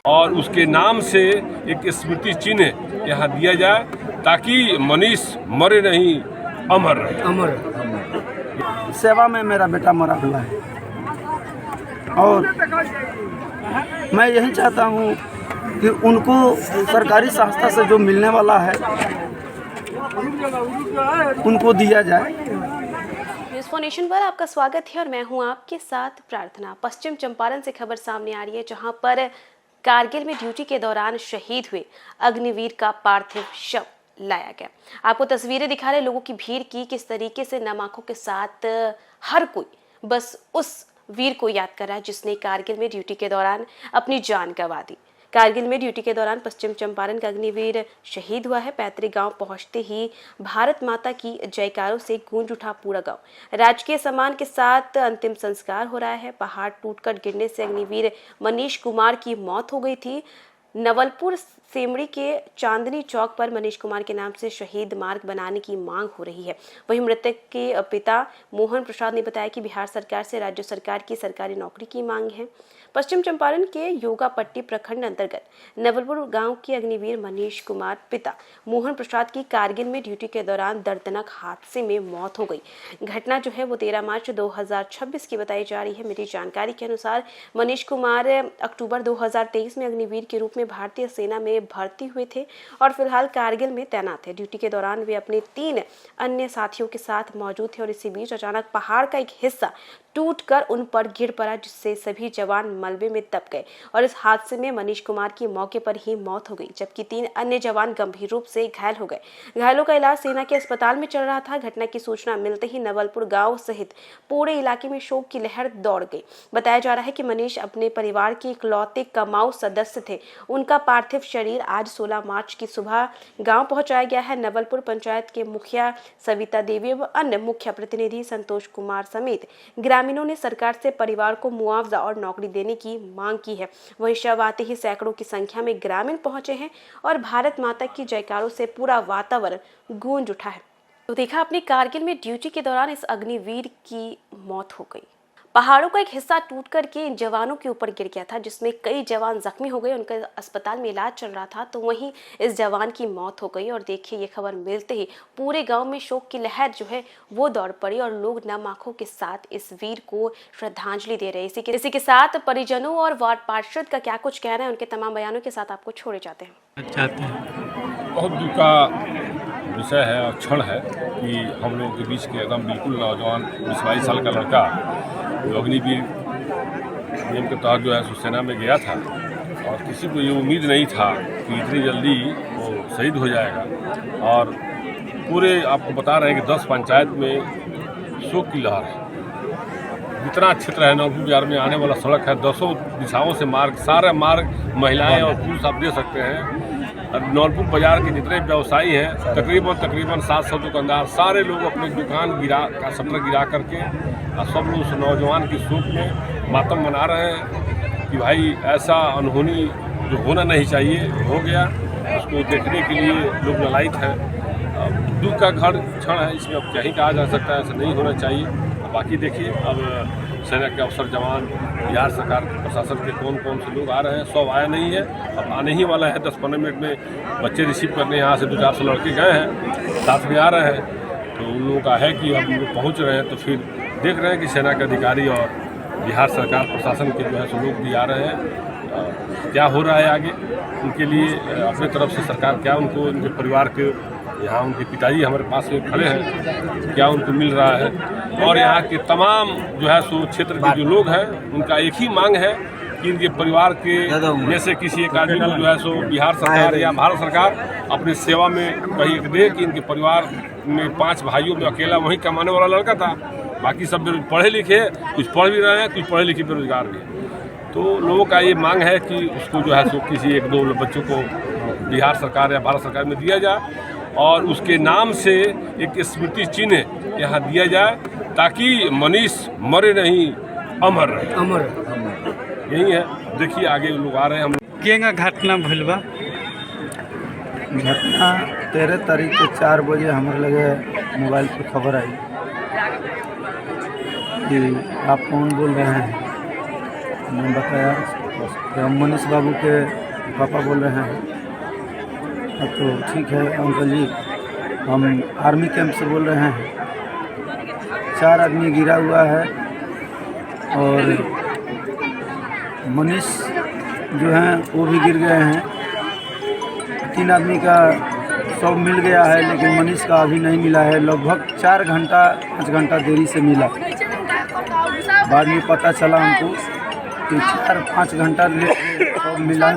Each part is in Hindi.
और उसके नाम से एक स्मृति चिन्ह यहाँ दिया जाए ताकि मनीष मरे नहीं, अमर रहे। अमर सेवा में मेरा बेटा मरा हुआ है और मैं यही चाहता हूँ कि उनको सरकारी संस्था से जो मिलने वाला है उनको दिया जाए। न्यूज़ फॉर नेशन पर आपका स्वागत है और मैं हूं आपके साथ प्रार्थना। पश्चिम चंपारण से खबर सामने आ रही है, जहां पर कारगिल में ड्यूटी के दौरान शहीद हुए अग्निवीर का पार्थिव शव लाया गया। आपको तस्वीरें दिखा रहे लोगों की भीड़ की, किस तरीके से नम आंखों के साथ हर कोई बस उस वीर को याद कर रहा है जिसने कारगिल में ड्यूटी के दौरान अपनी जान गंवा दी। कारगिल में ड्यूटी के दौरान पश्चिम चंपारण का अग्निवीर शहीद हुआ है। पैतृक गांव पहुंचते ही भारत माता की जयकारों से गूंज उठा पूरा गांव। राजकीय सम्मान के साथ अंतिम संस्कार हो रहा है। पहाड़ टूटकर गिरने से अग्निवीर मनीष कुमार की मौत हो गई थी। नवलपुर सेमड़ी के चांदनी चौक पर मनीष कुमार के नाम से शहीद मार्ग बनाने की मांग हो रही है। वहीं मृतक के पिता मोहन प्रसाद ने बताया कि बिहार सरकार से राज्य सरकार की सरकारी नौकरी की मांग है। पश्चिम चंपारण के योगापट्टी प्रखंड अंतर्गत नवलपुर गांव के अग्निवीर मनीष कुमार पिता मोहन प्रसाद की कारगिल में ड्यूटी के दौरान दर्दनाक हादसे में मौत हो गई। घटना जो है वो 13 मार्च 2026 की बताई जा रही है। मेरी जानकारी के अनुसार मनीष कुमार अक्टूबर 2023 में अग्निवीर के रूप में भारतीय सेना में भर्ती हुए थे और फिलहाल कारगिल में तैनात है। ड्यूटी के दौरान वे अपने 3 अन्य साथियों के साथ मौजूद थे और इसी बीच अचानक पहाड़ का एक हिस्सा टूटकर उन पर गिर पड़ा, जिससे सभी जवान मलबे में दब गए और इस हादसे में मनीष कुमार की मौके पर ही मौत हो गई, जबकि 3 अन्य जवान गंभीर रूप से घायल हो गए। घायलों का इलाज सेना के अस्पताल में चल रहा था। घटना की सूचना मिलते ही नवलपुर गांव सहित पूरे इलाके में शोक की लहर दौड़ गई। बताया जा रहा है कि मनीष अपने परिवार के इकलौते कमाऊ सदस्य थे। उनका पार्थिव शरीर आज 16 मार्च की सुबह गाँव पहुंचाया गया है। नवलपुर पंचायत के मुखिया सविता देवी व अन्य मुख्य प्रतिनिधि संतोष कुमार समेत ग्रामीणों ने सरकार से परिवार को मुआवजा और नौकरी देने की मांग की है। वहीं शव आते ही सैकड़ों की संख्या में ग्रामीण पहुंचे हैं और भारत माता की जयकारों से पूरा वातावरण गूंज उठा है। तो देखा अपनी कारगिल में ड्यूटी के दौरान इस अग्निवीर की मौत हो गई। पहाड़ों का एक हिस्सा टूट करके इन जवानों के ऊपर गिर गया था, जिसमें कई जवान जख्मी हो गए। उनका अस्पताल में इलाज चल रहा था, तो वहीं इस जवान की मौत हो गई। और देखिए, ये खबर मिलते ही पूरे गांव में शोक की लहर जो है वो दौड़ पड़ी और लोग नम आंखों के साथ इस वीर को श्रद्धांजलि दे रहे हैं। इसी के साथ परिजनों और वार्ड पार्षद का क्या कुछ कहना है, उनके तमाम बयानों के साथ आपको छोड़े जाते हैं। बहुत दुख का विषय है और क्षण है कि हम लोगों के बीच के एकदम बिल्कुल नौजवान 22 साल का लड़का जो अग्निवीर नियम के तहत जो है सेना में गया था और किसी को ये उम्मीद नहीं था कि इतनी जल्दी वो शहीद हो जाएगा। और पूरे आपको बता रहे हैं कि 10 पंचायत में शोक की लहर है। जितना क्षेत्र है नवलपुर बाजार में आने वाला सड़क है, 10 दिशाओं से मार्ग, सारे मार्ग महिलाएं और पुरुष आप दे सकते हैं। नवलपुर बाजार के जितने व्यवसायी हैं तकरीबन 700 दुकानदार, सारे लोग अपने दुकान शटर गिरा करके और सब लोग उस नौजवान की शोक में मातम मना रहे हैं कि भाई ऐसा अनहोनी जो होना नहीं चाहिए हो गया। उसको देखने के लिए लोग ललायित हैं। दुख का क्षण है, इसमें अब क्या ही कहा जा सकता है, ऐसा नहीं होना चाहिए। बाकी देखिए, अब सेना के अफसर जवान, बिहार सरकार प्रशासन के कौन से लोग आ रहे हैं, सब आया नहीं है, अब आने ही वाला है। 10-15 मिनट में बच्चे रिसीव करने यहाँ से 200-400 लड़के गए हैं, साथ में आ रहे हैं। तो उन लोगों का है कि अब लोग पहुँच रहे हैं, तो फिर देख रहे हैं कि सेना के अधिकारी और बिहार सरकार प्रशासन के जो है सो लोग भी आ रहे हैं। क्या हो रहा है आगे, उनके लिए अपने तरफ से सरकार क्या उनको, उनके परिवार के, यहाँ उनके पिताजी हमारे पास में खड़े हैं, क्या उनको मिल रहा है। और यहाँ के तमाम जो है सो क्षेत्र के जो लोग हैं, उनका एक ही मांग है कि इनके परिवार के में से किसी एक आदमी को जो है सो बिहार सरकार या भारत सरकार अपनी सेवा में कहीं दे कि इनके परिवार में 5 भाइयों में अकेला वहीं कमाने वाला लड़का था। बाकी सब पढ़े लिखे, कुछ पढ़ भी रहे हैं, कुछ पढ़े लिखे बेरोजगार भी। तो लोगों का ये मांग है कि उसको जो है सो किसी 1-2 बच्चों को बिहार सरकार या भारत सरकार में दिया जाए और उसके नाम से एक स्मृति चिन्ह यहाँ दिया जाए ताकि मनीष मरे नहीं, अमर रहे। अमर यही है। देखिए आगे लोग आ रहे हैं। हम केगा घटना भइल बा? घटना 13 तारीख के 4 बजे हमारे लगे मोबाइल पर खबर आई कि आप कौन बोल रहे हैं। मैं बताया कि हम मनीष बाबू के पापा बोल रहे हैं। तो ठीक है अंकल जी, हम आर्मी कैंप से बोल रहे हैं। 4 आदमी गिरा हुआ है और मनीष जो हैं वो भी गिर गए हैं। 3 आदमी का शव मिल गया है, लेकिन मनीष का अभी नहीं मिला है। लगभग 4 घंटा 5 घंटा देरी से मिला। बाद में पता चला हमको कि 4-5 घंटा शव मिला,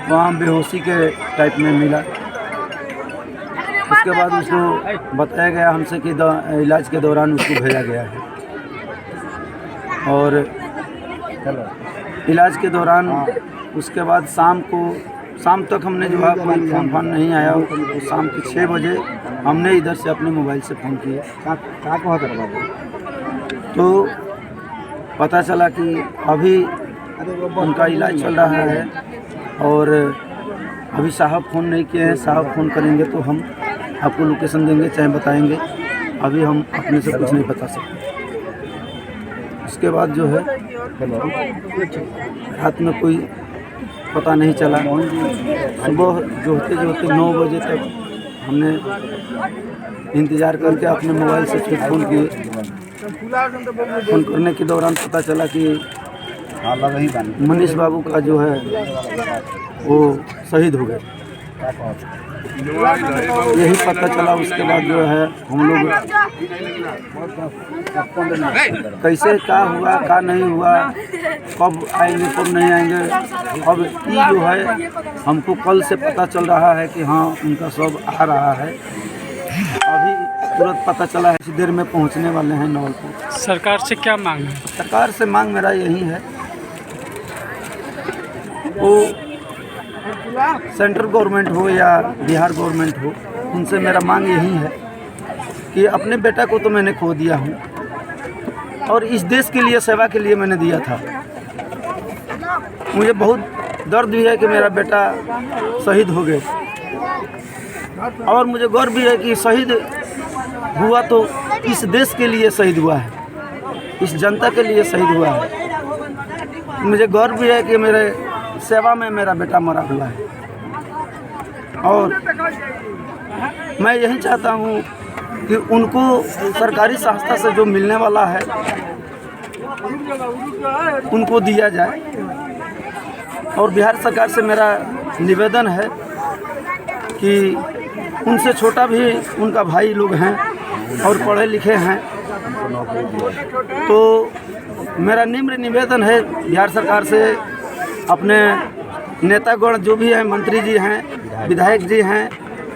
वहाँ बेहोशी के टाइप में मिला। उसके बाद उसको बताया गया हमसे कि इलाज के दौरान उसको भेजा गया है। और इलाज के दौरान उसके बाद शाम तक हमने जो है कोई फ़ोन नहीं आया। तो शाम के 6 बजे हमने इधर से अपने मोबाइल से फ़ोन किया। तो पता चला कि अभी उनका इलाज चल रहा है और अभी साहब फ़ोन नहीं किए हैं। साहब फ़ोन करेंगे तो हम आपको लोकेशन देंगे, चाहे बताएंगे। अभी हम अपने से कुछ नहीं बता सकते। उसके बाद जो है रात में कोई पता नहीं चला। सुबह जो होते 9 बजे तक हमने इंतज़ार करके अपने मोबाइल से फिर फ़ोन किए। फ़ोन करने के दौरान पता चला कि मनीष बाबू का जो है वो शहीद हो गए। यही पता चला। उसके बाद जो है हम लोग कैसे क्या हुआ क्या नहीं हुआ, कब आएंगे कब नहीं आएंगे, अब ये जो है हमको कल से पता चल रहा है कि हाँ उनका शव आ रहा है। अभी तुरंत पता चला है, इसी देर में पहुंचने वाले हैं नवलपुर। सरकार से क्या मांग है? सरकार से मांग मेरा यही है, वो सेंट्रल गवर्नमेंट हो या बिहार गवर्नमेंट हो, उनसे मेरा मांग यही है कि अपने बेटा को तो मैंने खो दिया हूँ और इस देश के लिए सेवा के लिए मैंने दिया था। मुझे बहुत दर्द भी है कि मेरा बेटा शहीद हो गए और मुझे गर्व भी है कि शहीद हुआ तो इस देश के लिए शहीद हुआ है, इस जनता के लिए शहीद हुआ है। मुझे गर्व भी है कि मेरे सेवा में मेरा बेटा मरा हुआ है और मैं यही चाहता हूँ कि उनको सरकारी संस्था से जो मिलने वाला है उनको दिया जाए। और बिहार सरकार से मेरा निवेदन है कि उनसे छोटा भी उनका भाई लोग हैं और पढ़े लिखे हैं, तो मेरा निम्र निवेदन है बिहार सरकार से, अपने नेतागण जो भी हैं, मंत्री जी हैं, विधायक जी हैं,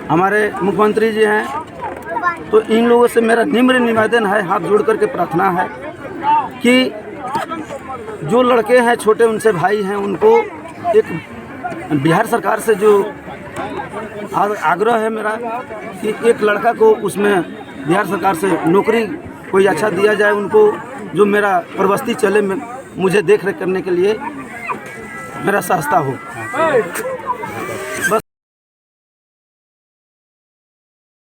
हमारे मुख्यमंत्री जी हैं, तो इन लोगों से मेरा निम्र निवेदन है, हाथ जोड़ करके प्रार्थना है कि जो लड़के हैं छोटे, उनसे भाई हैं, उनको एक बिहार सरकार से जो आग्रह है मेरा कि एक लड़का को उसमें बिहार सरकार से नौकरी कोई अच्छा दिया जाए उनको, जो मेरा प्रवस्ती चले, मुझे देख रेख करने के लिए मेरा सहायता हो।